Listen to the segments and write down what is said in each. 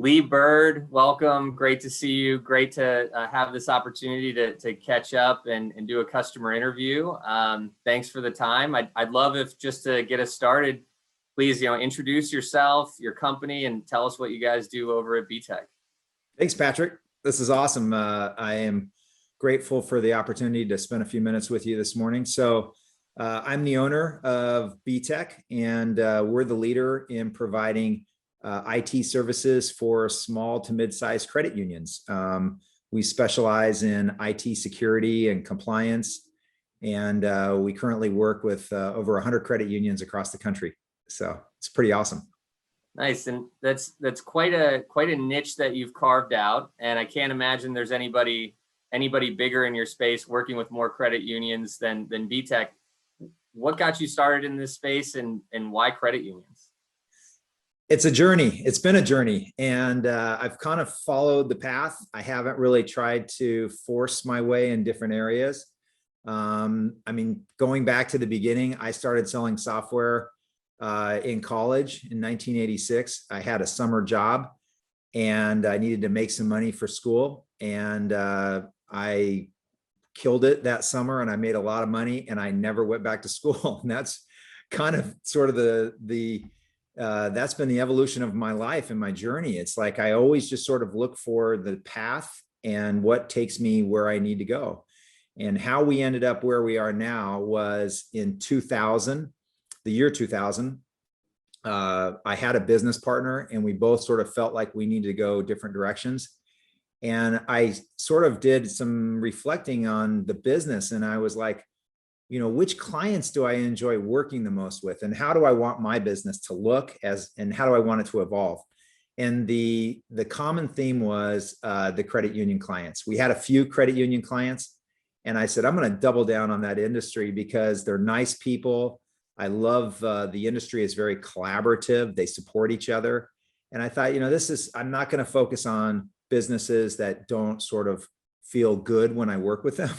Lee Bird, welcome. Great to see you. Great to have this opportunity to catch up and do a customer interview. Thanks for the time. I'd love if just to get us started, please, introduce yourself, your company, and tell us what you guys do over at Btech. Thanks, Patrick. This is awesome. I am grateful for the opportunity to spend a few minutes with you this morning. So I'm the owner of Btech, and we're the leader in providing IT services for small to mid-sized credit unions. We specialize in IT security and compliance, and we currently work with over 100 credit unions across the country. So it's pretty awesome. Nice, and that's quite a niche that you've carved out, and I can't imagine there's anybody bigger in your space working with more credit unions than Btech. What got you started in this space, and why credit unions? It's a journey. It's been a journey, and I've kind of followed the path. I haven't really tried to force my way in different areas. I mean, going back to the beginning, I started selling software in college in 1986. I had a summer job, and I needed to make some money for school, and I killed it that summer, and I made a lot of money, and I never went back to school. And that's kind of sort of that's been the evolution of my life and my journey. It's like I always just sort of look for the path and what takes me where I need to go. And how we ended up where we are now was in 2000, the year 2000. I had a business partner, and we both sort of felt like we needed to go different directions. And I sort of did some reflecting on the business, and I was like, which clients do I enjoy working the most with, and how do I want my business to look and how do I want it to evolve? And the common theme was the credit union clients. We had a few credit union clients, and I said, I'm going to double down on that industry because they're nice people. I love the industry is very collaborative. They support each other. And I thought, I'm not going to focus on businesses that don't sort of feel good when I work with them.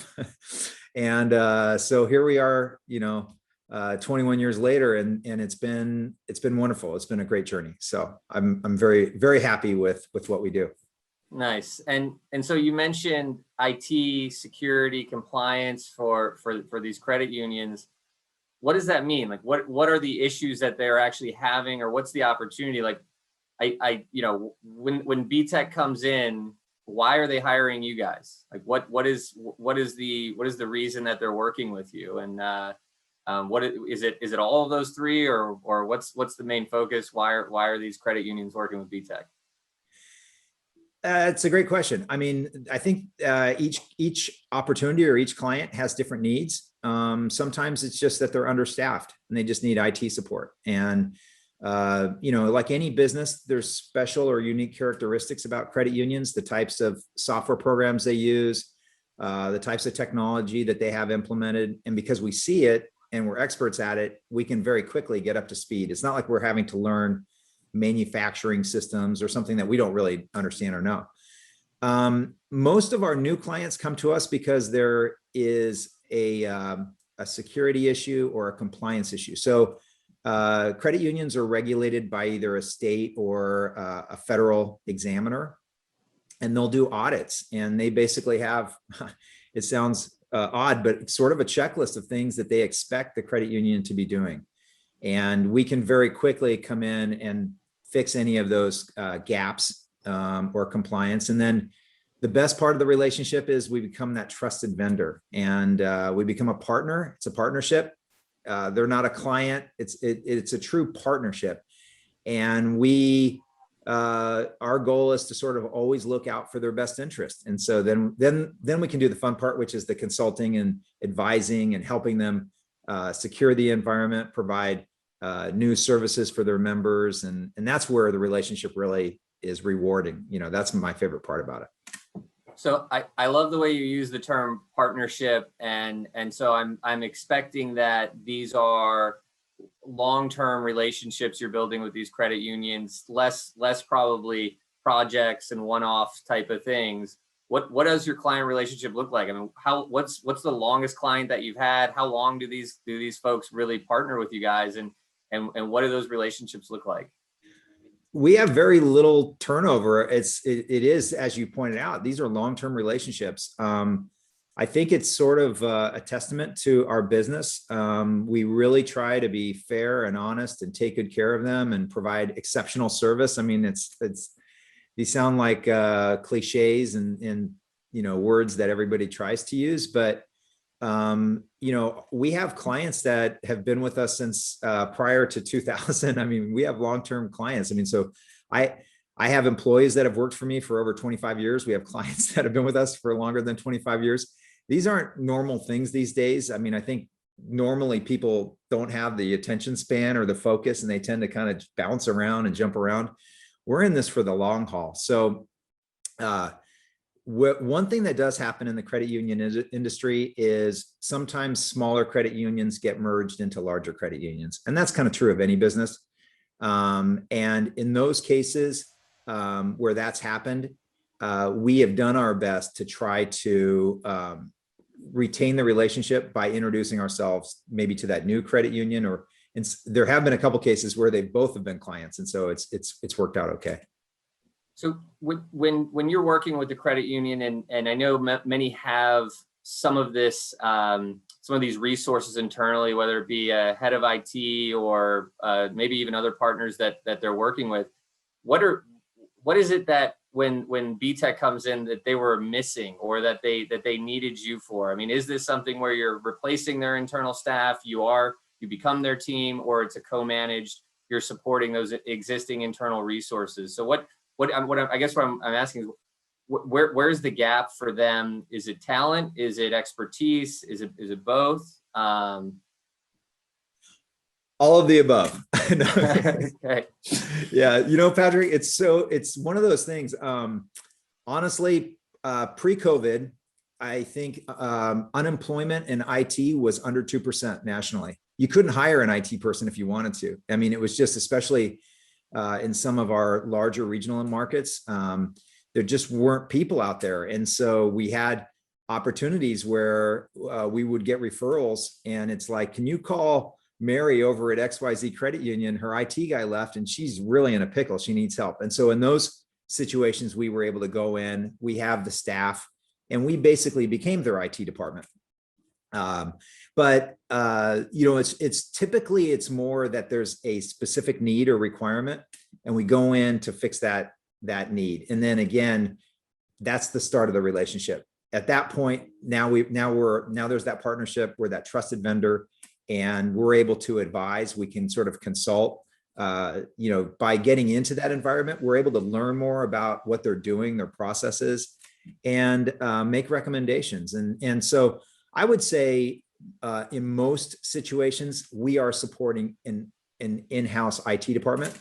And so here we are, 21 years later, and it's been wonderful. It's been a great journey. So I'm very, very happy with what we do. Nice. And so you mentioned IT security compliance for these credit unions. What does that mean? Like, what are the issues that they're actually having, or what's the opportunity? Like, when Btech comes in, why are they hiring you guys? Like, what is the reason that they're working with you? And is it all of those three, or what's the main focus? Why are these credit unions working with Btech? It's a great question. I mean, I think each opportunity or each client has different needs. Sometimes it's just that they're understaffed and they just need IT support. And like any business, there's special or unique characteristics about credit unions, the types of software programs they use, the types of technology that they have implemented. And because we see it and we're experts at it, we can very quickly get up to speed. It's not like we're having to learn manufacturing systems or something that we don't really understand or know. Most of our new clients come to us because there is a security issue or a compliance issue. So credit unions are regulated by either a state or a federal examiner, and they'll do audits. And they basically have, it sounds odd, but sort of a checklist of things that they expect the credit union to be doing. And we can very quickly come in and fix any of those gaps or compliance. And then the best part of the relationship is we become that trusted vendor, and we become a partner. It's a partnership. They're not a client. It's a true partnership. And our goal is to sort of always look out for their best interest. And so then we can do the fun part, which is the consulting and advising and helping them secure the environment, provide new services for their members. And that's where the relationship really is rewarding. That's my favorite part about it. So I love the way you use the term partnership, and so I'm expecting that these are long-term relationships you're building with these credit unions, less probably projects and one-off type of things. What does your client relationship look like? I mean, what's the longest client that you've had? How long do these folks really partner with you guys, and what do those relationships look like? we have very little turnover. It is, as you pointed out, these are long-term relationships. I think it's sort of a testament to our business. We really try to be fair and honest and take good care of them and provide exceptional service. I mean, these sound like cliches and words that everybody tries to use, but we have clients that have been with us since prior to 2000. I mean, we have long-term clients. I mean, so I have employees that have worked for me for over 25 years. We have clients that have been with us for longer than 25 years. These aren't normal things these days. I mean, I think normally people don't have the attention span or the focus, and they tend to kind of bounce around and jump around. We're in this for the long haul. So one thing that does happen in the credit union industry is sometimes smaller credit unions get merged into larger credit unions. And that's kind of true of any business. And in those cases where that's happened, we have done our best to try to retain the relationship by introducing ourselves maybe to that new credit union, or there have been a couple cases where they both have been clients. And so it's worked out okay. So when you're working with the credit union, and I know many have some of this, some of these resources internally, whether it be a head of IT or maybe even other partners that they're working with, what is it that when Btech comes in that they were missing, or that they needed you for? I mean, is this something where you're replacing their internal staff, you become their team, or it's a co-managed, you're supporting those existing internal resources? So what I'm asking is, where's the gap for them? Is it talent? Is it expertise? Is it both? All of the above. Okay. Yeah, Patrick, it's one of those things. Honestly, pre-COVID, I think unemployment in IT was under 2% nationally. You couldn't hire an IT person if you wanted to. I mean, it was just, especially in some of our larger regional markets, there just weren't people out there. And so we had opportunities where we would get referrals, and it's like, can you call Mary over at XYZ Credit Union? Her IT guy left and she's really in a pickle. She needs help. And so in those situations, we were able to go in, we have the staff, and we basically became their IT department. But it's typically, it's more that there's a specific need or requirement, and we go in to fix that need. And then again, that's the start of the relationship. At that point, now there's that partnership. We're that trusted vendor, and we're able to advise. We can sort of consult. By getting into that environment, we're able to learn more about what they're doing, their processes, and make recommendations. And so I would say in most situations, we are supporting an in-house IT department.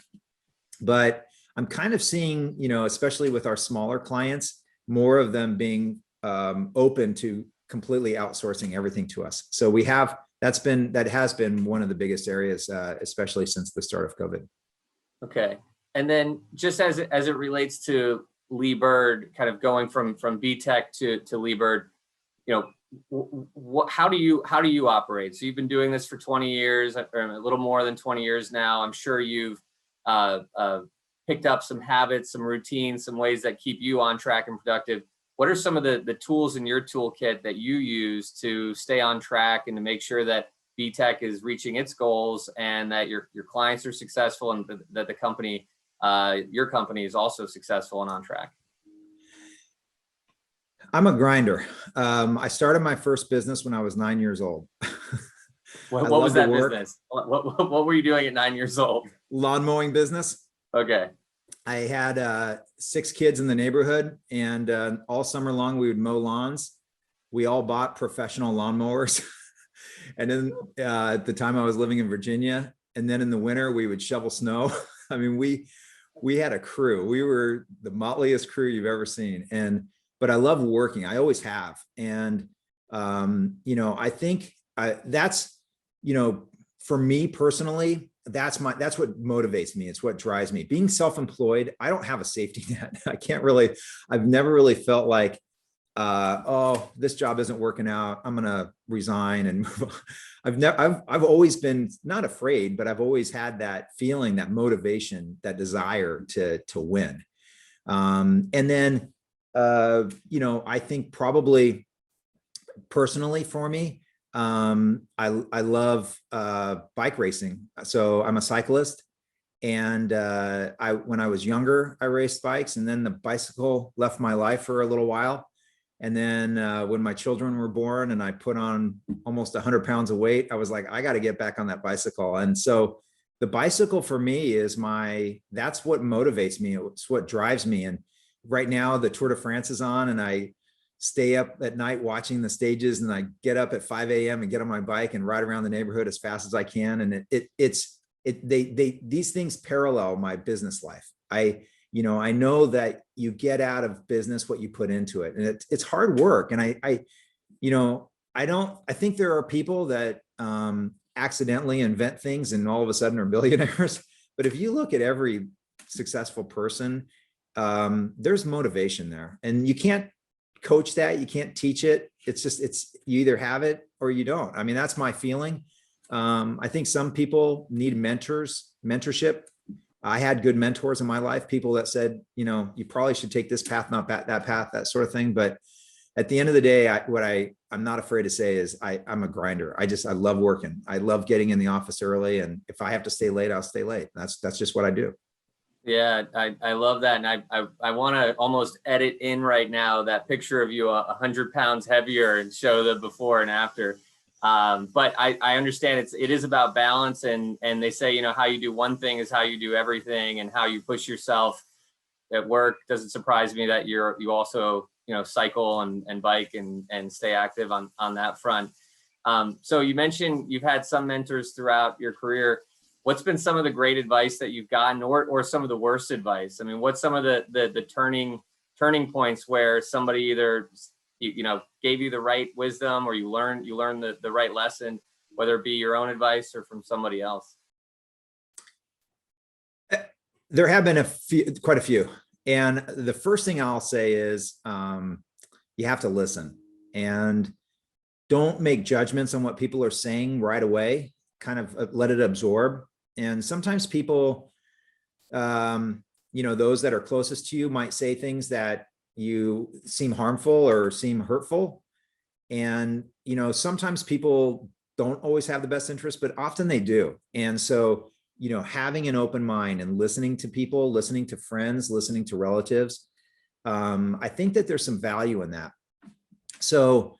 But I'm kind of seeing, especially with our smaller clients, more of them being open to completely outsourcing everything to us. So that has been one of the biggest areas, especially since the start of COVID. Okay. And then just as it relates to Lee Bird, kind of going from Btech to Lee Bird, how do you operate? So you've been doing this for 20 years, or a little more than 20 years now. I'm sure you've picked up some habits, some routines, some ways that keep you on track and productive. What are some of the tools in your toolkit that you use to stay on track and to make sure that Btech is reaching its goals, and that your clients are successful, and that the company, your company, is also successful and on track? I'm a grinder. I started my first business when I was 9 years old. What was that business? What were you doing at 9 years old? Lawn mowing business. Okay. I had 6 kids in the neighborhood, and all summer long we would mow lawns. We all bought professional lawnmowers. And then at the time I was living in Virginia, and then in the winter we would shovel snow. I mean, we had a crew. We were the motliest crew you've ever seen. But I love working. I always have. And I think that's, for me personally, that's what motivates me. It's what drives me. Being self-employed, I don't have a safety net. I've never really felt like oh, this job isn't working out, I'm gonna resign and move on. I've always been not afraid, but I've always had that feeling, that motivation, that desire to win. And then, I think probably personally for me, I love bike racing. So I'm a cyclist, and when I was younger, I raced bikes, and then the bicycle left my life for a little while. And then when my children were born and I put on almost 100 pounds of weight, I was like, I got to get back on that bicycle. And so the bicycle for me is that's what motivates me. It's what drives me. And right now the Tour de France is on, and I stay up at night watching the stages, and I get up at 5 a.m. and get on my bike and ride around the neighborhood as fast as I can. And these things parallel my business life. I know that you get out of business what you put into it, and it's hard work. And I think there are people that accidentally invent things and all of a sudden are billionaires. But if you look at every successful person, there's motivation there, and you can't coach that. You can't teach it. You either have it or you don't. I mean, that's my feeling. I think some people need mentorship. I had good mentors in my life, people that said, you probably should take this path, not that path, that sort of thing. But at the end of the day, I'm not afraid to say is I'm a grinder. I love working. I love getting in the office early. And if I have to stay late, I'll stay late. That's just what I do. Yeah, I love that. And I want to almost edit in right now that picture of you 100 pounds heavier and show the before and after. But I understand it is about balance, and they say, how you do one thing is how you do everything, and how you push yourself at work. Doesn't surprise me that you also, cycle and bike and stay active on that front. So you mentioned you've had some mentors throughout your career. What's been some of the great advice that you've gotten, or some of the worst advice? I mean, what's some of the turning points where somebody either gave you the right wisdom, or you learned the right lesson, whether it be your own advice or from somebody else? There have been quite a few. And the first thing I'll say is you have to listen, and don't make judgments on what people are saying right away. Kind of let it absorb. And sometimes people, those that are closest to you might say things that you seem harmful or seem hurtful. And, sometimes people don't always have the best interest, but often they do. And so, having an open mind and listening to people, listening to friends, listening to relatives, I think that there's some value in that. So,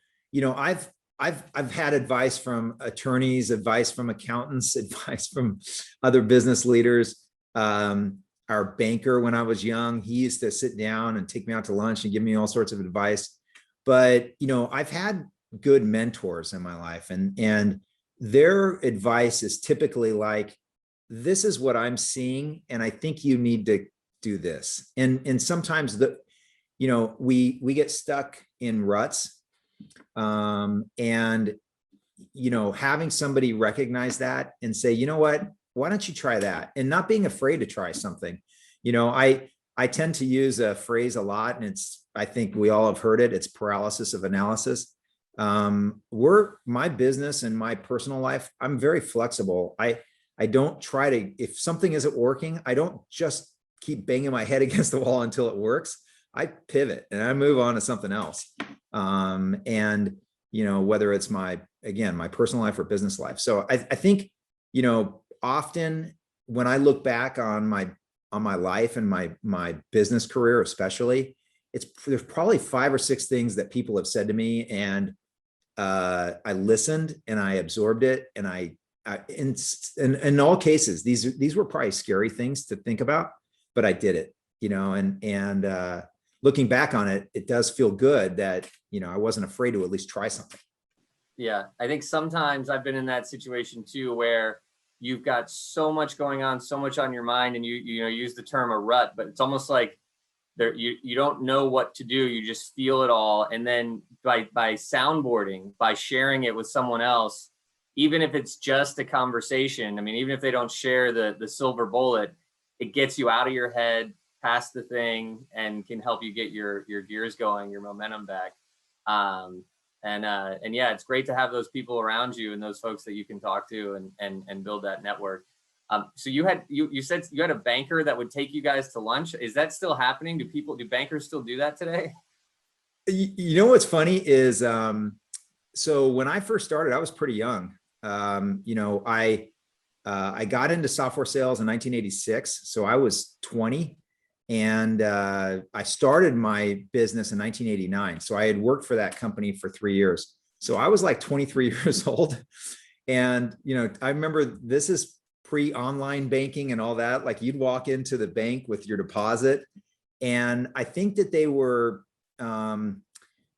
I've had advice from attorneys, advice from accountants, advice from other business leaders. Our banker, when I was young, he used to sit down and take me out to lunch and give me all sorts of advice. But, I've had good mentors in my life, and their advice is typically like, this is what I'm seeing, and I think you need to do this. And sometimes we get stuck in ruts. And having somebody recognize that and say, you know what, why don't you try that? And not being afraid to try something. I tend to use a phrase a lot, and I think we all have heard it. It's paralysis of analysis. My business and my personal life, I'm very flexible. I don't try to, if something isn't working, I don't just keep banging my head against the wall until it works. I pivot and I move on to something else. And whether it's my personal life or business life. So I think, often when I look back on my life and my business career, especially, there's probably 5 or 6 things that people have said to me, and I listened and I absorbed it. And in all cases, these were probably scary things to think about, but I did it, and looking back on it, it does feel good that, I wasn't afraid to at least try something. Yeah. I think sometimes I've been in that situation too, where you've got so much going on, so much on your mind, and you use the term a rut, but it's almost like you don't know what to do. You just feel it all. And then by soundboarding, by sharing it with someone else, even if it's just a conversation, I mean, even if they don't share the silver bullet, it gets you out of your head, past the thing, and can help you get your gears going, your momentum back. And yeah, it's great to have those people around you and those folks that you can talk to and build that network. So you said you had a banker that would take you guys to lunch. Is that still happening? Do bankers still do that today? You know what's funny is, so when I first started, I was pretty young. I got into software sales in 1986, so I was 20, and I started my business in 1989. So I had worked for that company for 3 years. So I was like 23 years old, and I remember this is pre-online banking and all that. Like you'd walk into the bank with your deposit, and I think that they were.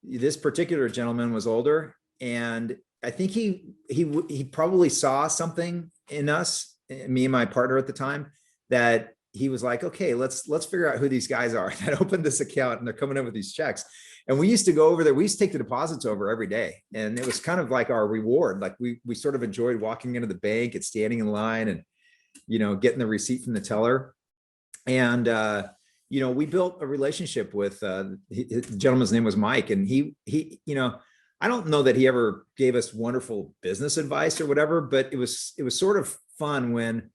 This particular gentleman was older, and I think he probably saw something in us, me and my partner at the time, that he was like, okay, let's figure out who these guys are that opened this account and they're coming in with these checks. And we used to go over there. We used to take the deposits over every day, and it was kind of like our reward. Like we sort of enjoyed walking into the bank and standing in line and getting the receipt from the teller. And we built a relationship with the gentleman's name was Mike, and he I don't know that he ever gave us wonderful business advice or whatever, but it was sort of fun when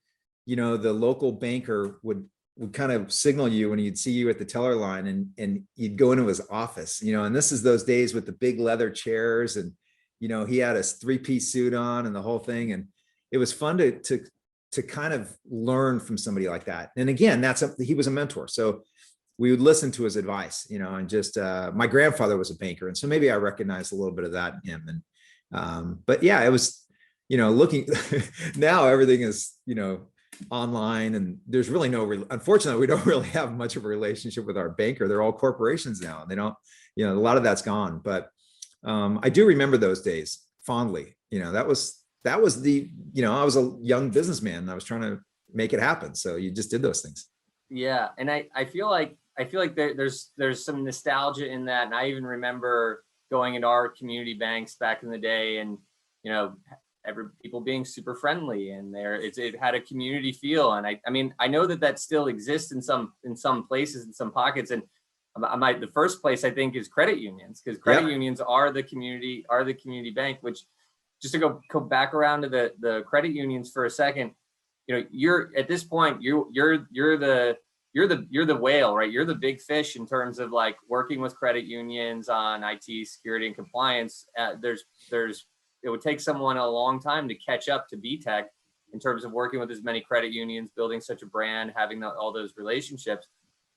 the local banker would kind of signal you when he'd see you at the teller line, and you'd go into his office, and this is those days with the big leather chairs, and he had a 3-piece suit on and the whole thing, and it was fun to kind of learn from somebody like that. And again, he was a mentor. So we would listen to his advice, and just, my grandfather was a banker. And so maybe I recognized a little bit of that in him. And, but yeah, it was, looking now everything is, online, and there's really unfortunately, we don't really have much of a relationship with our banker. They're all corporations now, and they don't, a lot of that's gone. But I do remember those days fondly. That was the, I was a young businessman and I was trying to make it happen. So you just did those things. Yeah. And I feel like there's some nostalgia in that. And I even remember going into our community banks back in the day, and, people being super friendly, and it had a community feel. And I mean, I know that still exists in some places, in some pockets. And the first place I think is credit unions, because credit unions are the community bank, which, just to go back around to the credit unions for a second, you're at this point, you're the whale, right? You're the big fish in terms of like working with credit unions on IT security and compliance. It would take someone a long time to catch up to Btech in terms of working with as many credit unions, building such a brand, having all those relationships.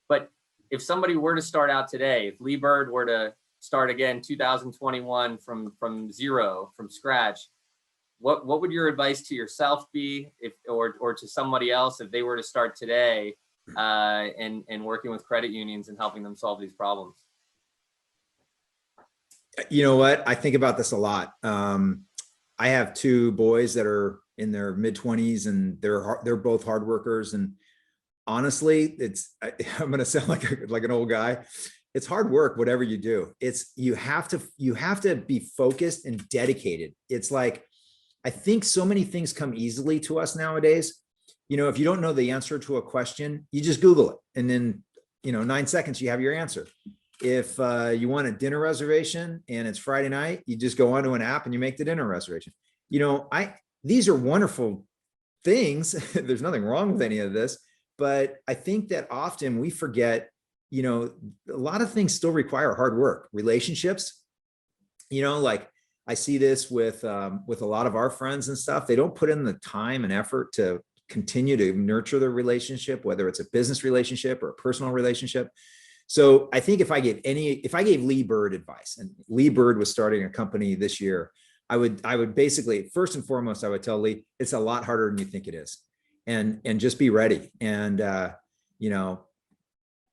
But if somebody were to start out today, if Lee Bird were to start again 2021 from zero, from scratch, what would your advice to yourself be, or to somebody else if they were to start today and working with credit unions and helping them solve these problems? You know what? I think about this a lot. I have 2 boys that are in their mid-20s, and they're both hard workers. And honestly, I'm going to sound like an old guy. It's hard work, whatever you do. You have to be focused and dedicated. It's like, I think so many things come easily to us nowadays. If you don't know the answer to a question, you just Google it. And then, 9 seconds, you have your answer. If you want a dinner reservation and it's Friday night, you just go onto an app and you make the dinner reservation. These are wonderful things. There's nothing wrong with any of this, but I think that often we forget, a lot of things still require hard work. Relationships, like I see this with a lot of our friends and stuff. They don't put in the time and effort to continue to nurture their relationship, whether it's a business relationship or a personal relationship. So I think if I gave Lee Bird advice, and Lee Bird was starting a company this year, I would basically, first and foremost, I would tell Lee, it's a lot harder than you think it is, and just be ready, and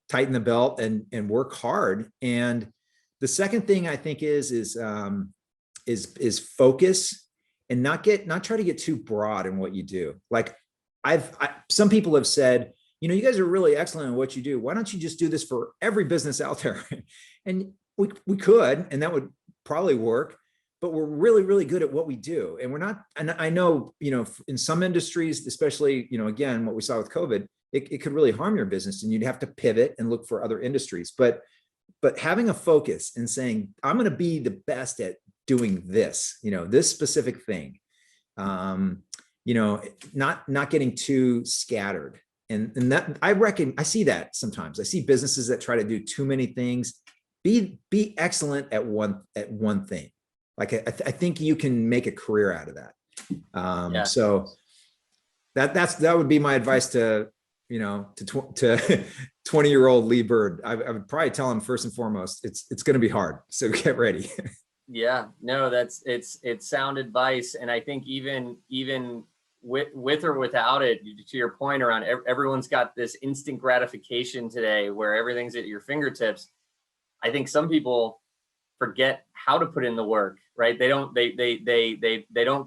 tighten the belt and work hard. And the second thing I think is focus, and not try to get too broad in what you do. Like some people have said, you guys are really excellent in what you do. Why don't you just do this for every business out there? And we could, and that would probably work, but we're really, really good at what we do. And we're not, and I know, in some industries, especially, again, what we saw with COVID, it could really harm your business, and you'd have to pivot and look for other industries. But but having a focus and saying, I'm going to be the best at doing this, this specific thing, not getting too scattered. And that I see that sometimes. I see businesses that try to do too many things. Be excellent at one thing. Like I think you can make a career out of that. So that would be my advice to 20-year-old Lee Bird. I would probably tell him first and foremost, it's going to be hard. So get ready. Yeah, no, it's sound advice. And I think even with or without it, to your point around everyone's got this instant gratification today where everything's at your fingertips. I think some people forget how to put in the work, right? They don't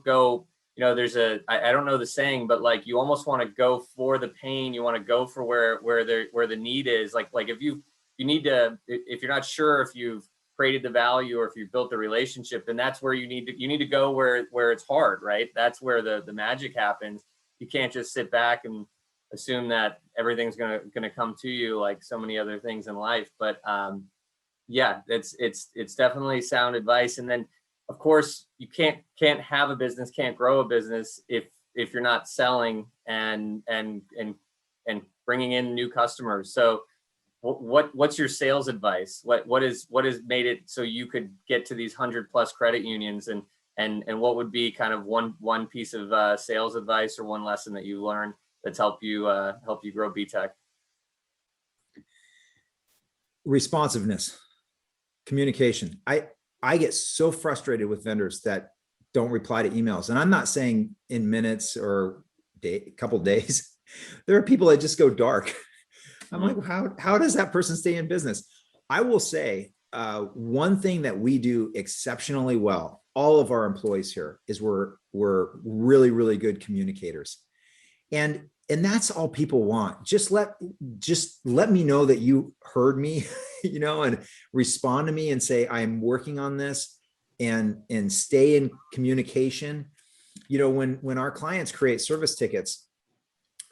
go, I don't know the saying, but like you almost want to go for the pain. You want to go for where the need is. Like if you need to, if you're not sure if you've created the value or if you've built the relationship, then that's where you need to go where it's hard, right? That's where the magic happens. You can't just sit back and assume that everything's gonna come to you like so many other things in life. But yeah, it's definitely sound advice. And then of course you can't have a business, can't grow a business if you're not selling and bringing in new customers. So what's your sales advice? What has made it so you could get to these 100+ credit unions, and what would be kind of one piece of sales advice or one lesson that you learned that's helped you grow Btech? Responsiveness, communication. I get so frustrated with vendors that don't reply to emails, and I'm not saying in minutes or a couple days. There are people that just go dark. I'm like, how does that person stay in business? I will say one thing that we do exceptionally well, all of our employees here, is we're really, really good communicators. And that's all people want. Just let me know that you heard me, and respond to me and say, I'm working on this, and stay in communication. When our clients create service tickets,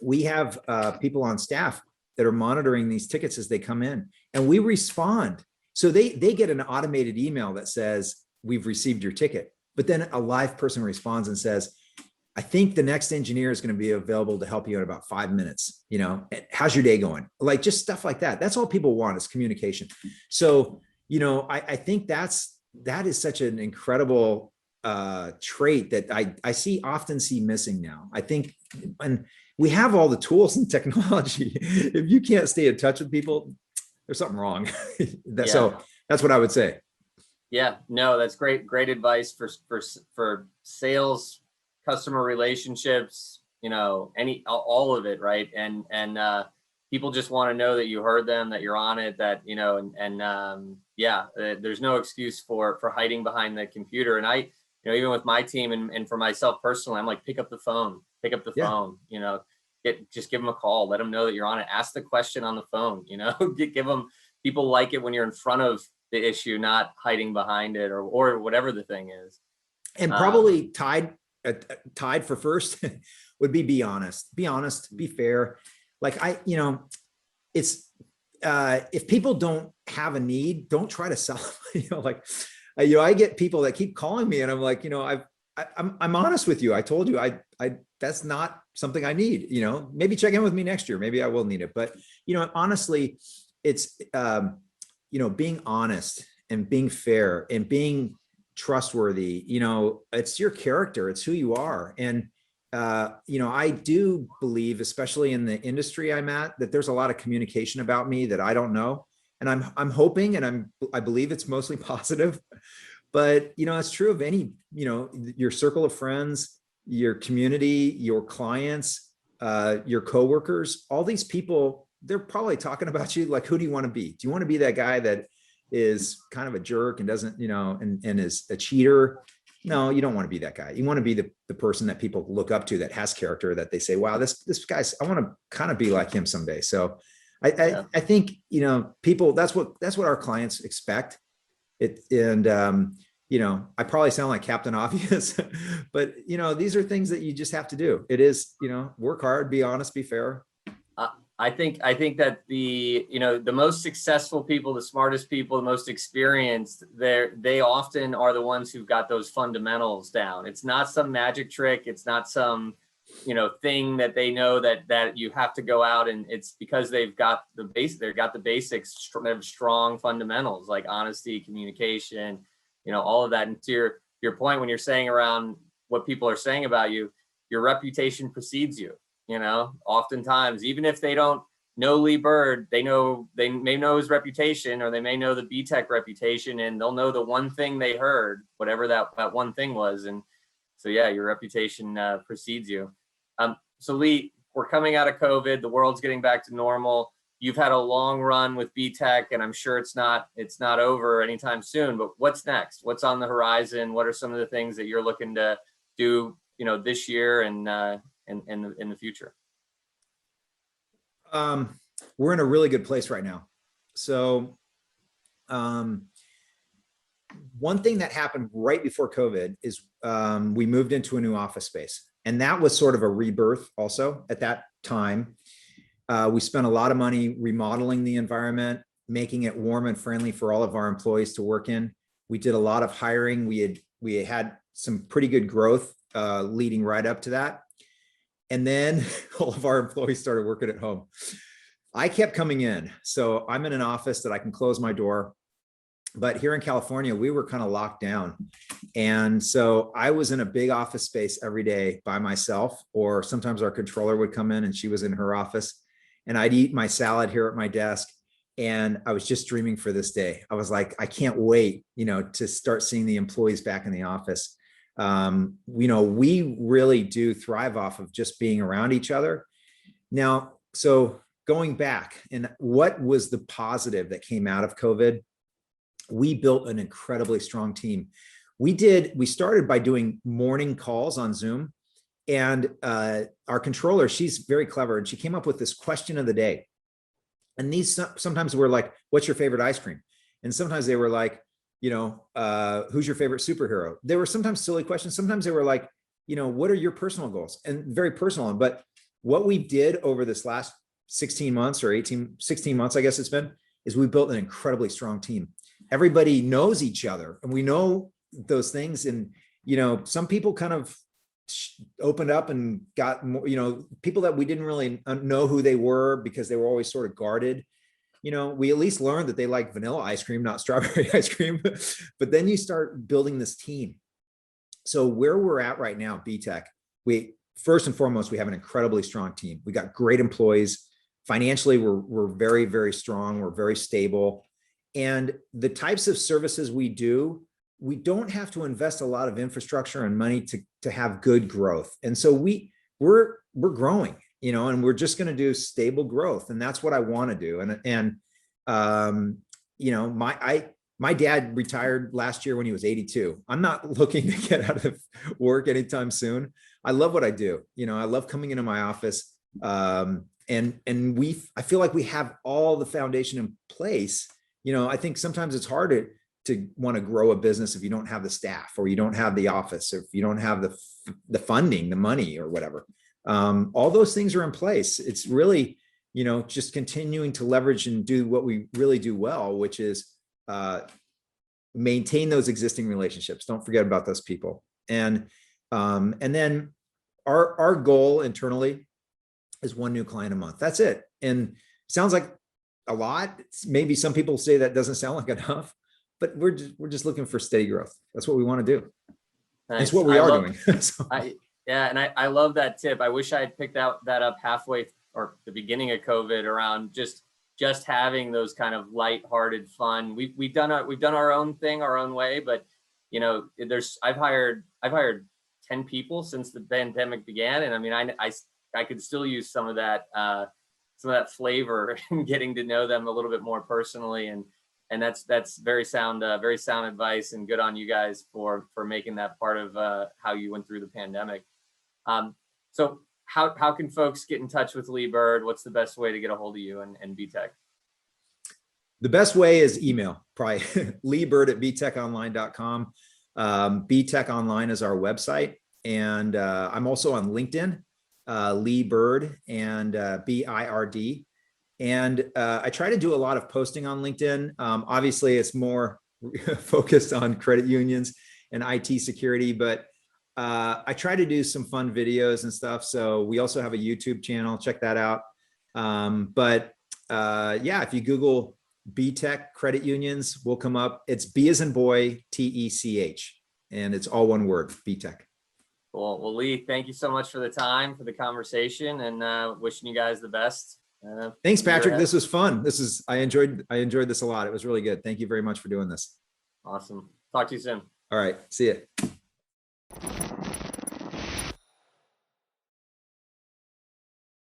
we have people on staff that are monitoring these tickets as they come in, and we respond. So they get an automated email that says, we've received your ticket, but then a live person responds and says, I think the next engineer is going to be available to help you in about 5 minutes. How's your day going? Like just stuff like that. That's all people want, is communication. So, I think that is such an incredible trait that I often see missing now. I think, and we have all the tools and technology. If you can't stay in touch with people, there's something wrong. So that's what I would say. Yeah, no, that's great advice for sales, customer relationships, all of it, right? And people just want to know that you heard them, that you're on it, that there's no excuse for hiding behind the computer. And I, even with my team and for myself personally, I'm like, pick up the phone, just give them a call, let them know that you're on it, ask the question on the phone, give them, people like it when you're in front of the issue, not hiding behind it or whatever the thing is. And probably tied for first would be honest, be fair. Like it's if people don't have a need, don't try to sell them. I get people that keep calling me and I'm like, I'm honest with you. I told you, that's not something I need, maybe check in with me next year. Maybe I will need it. But, honestly, it's, being honest and being fair and being trustworthy, it's your character, it's who you are. And, I do believe, especially in the industry I'm at, that there's a lot of communication about me that I don't know. And I'm hoping, and I believe it's mostly positive, but, it's true of any, your circle of friends, your community, your clients, your coworkers, all these people, they're probably talking about you. Like, who do you want to be? Do you want to be that guy that is kind of a jerk and doesn't, and is a cheater? No, you don't want to be that guy. You want to be the person that people look up to, that has character, that they say, wow, this guy's, I want to kind of be like him someday. So I think, people, that's what our clients expect. I probably sound like Captain Obvious, but these are things that you just have to do. It is, work hard, be honest, be fair. I think that the most successful people, the smartest people, the most experienced, they often are the ones who've got those fundamentals down. It's not some magic trick. It's not some, thing that they know that you have to go out, and it's because they've got the basics, they have strong fundamentals like honesty, communication, all of that. And to your point, when you're saying around what people are saying about you, your reputation precedes you. Oftentimes, even if they don't know Lee Bird, they may know his reputation, or they may know the Btech reputation, and they'll know the one thing they heard, whatever that one thing was. And so, yeah, your reputation precedes you. So Lee, we're coming out of COVID. The world's getting back to normal. You've had a long run with Btech, and I'm sure it's not over anytime soon. But what's next? What's on the horizon? What are some of the things that you're looking to do, this year and in the future? We're in a really good place right now. So one thing that happened right before COVID is we moved into a new office space. And that was sort of a rebirth also at that time. We spent a lot of money remodeling the environment, making it warm and friendly for all of our employees to work in. We did a lot of hiring. We had some pretty good growth leading right up to that. And then all of our employees started working at home. I kept coming in. So I'm in an office that I can close my door. But here in California, we were kind of locked down. And so I was in a big office space every day by myself, or sometimes our controller would come in and she was in her office, and I'd eat my salad here at my desk. And I was just dreaming for this day. I was like, I can't wait, to start seeing the employees back in the office. We really do thrive off of just being around each other. Now, so going back, and what was the positive that came out of COVID? We built an incredibly strong team. We started by doing morning calls on Zoom, and our controller, she's very clever, and she came up with this question of the day. And these sometimes were like, what's your favorite ice cream? And sometimes they were like, who's your favorite superhero? They were sometimes silly questions. Sometimes they were like, what are your personal goals? And very personal. But what we did over this last 16 months or 16 months, I guess it's been, is we built an incredibly strong team. Everybody knows each other, and we know those things. And, some people kind of opened up and got more, people that we didn't really know who they were because they were always sort of guarded. We at least learned that they like vanilla ice cream, not strawberry ice cream. But then you start building this team. So where we're at right now, Btech, first and foremost, we have an incredibly strong team. We got great employees. Financially, we're very, very strong. We're very stable. And the types of services we do, we don't have to invest a lot of infrastructure and money to have good growth. And so we're growing, and we're just going to do stable growth. And that's what I want to do. My dad retired last year when he was 82. I'm not looking to get out of work anytime soon. I love what I do. I love coming into my office. I feel like we have all the foundation in place. I think sometimes it's hard to want to grow a business if you don't have the staff, or you don't have the office, or if you don't have the funding, the money, or whatever. All those things are in place. It's really, just continuing to leverage and do what we really do well, which is maintain those existing relationships. Don't forget about those people. And then our goal internally is one new client a month. That's it. And sounds like a lot. Maybe some people say that doesn't sound like enough, but we're just looking for steady growth. That's what we want to do. Nice. That's what we are doing. So. I love that tip. I wish I had picked that up halfway or the beginning of COVID around just having those kind of lighthearted fun. We've done our own thing, our own way, but I've hired 10 people since the pandemic began, and I mean I could still use some of that flavor and getting to know them a little bit more personally, and that's very sound advice, and good on you guys for making that part of how you went through the pandemic. So how can folks get in touch with Lee Bird? What's the best way to get a hold of you and Btech? The best way is email, probably leebird@btechonline.com. Btech Online is our website. And I'm also on LinkedIn, Lee Bird, and BIRD. And I try to do a lot of posting on LinkedIn. Obviously, it's more focused on credit unions and IT security, but I try to do some fun videos and stuff. So we also have a YouTube channel. Check that out. Yeah, if you Google Btech credit unions, will come up. It's B as in boy, TECH, and it's all one word, Btech. Cool. Well, Lee, thank you so much for the time, for the conversation, and wishing you guys the best. Thanks, Patrick. This was fun. I enjoyed this a lot. It was really good. Thank you very much for doing this. Awesome. Talk to you soon. All right. See you.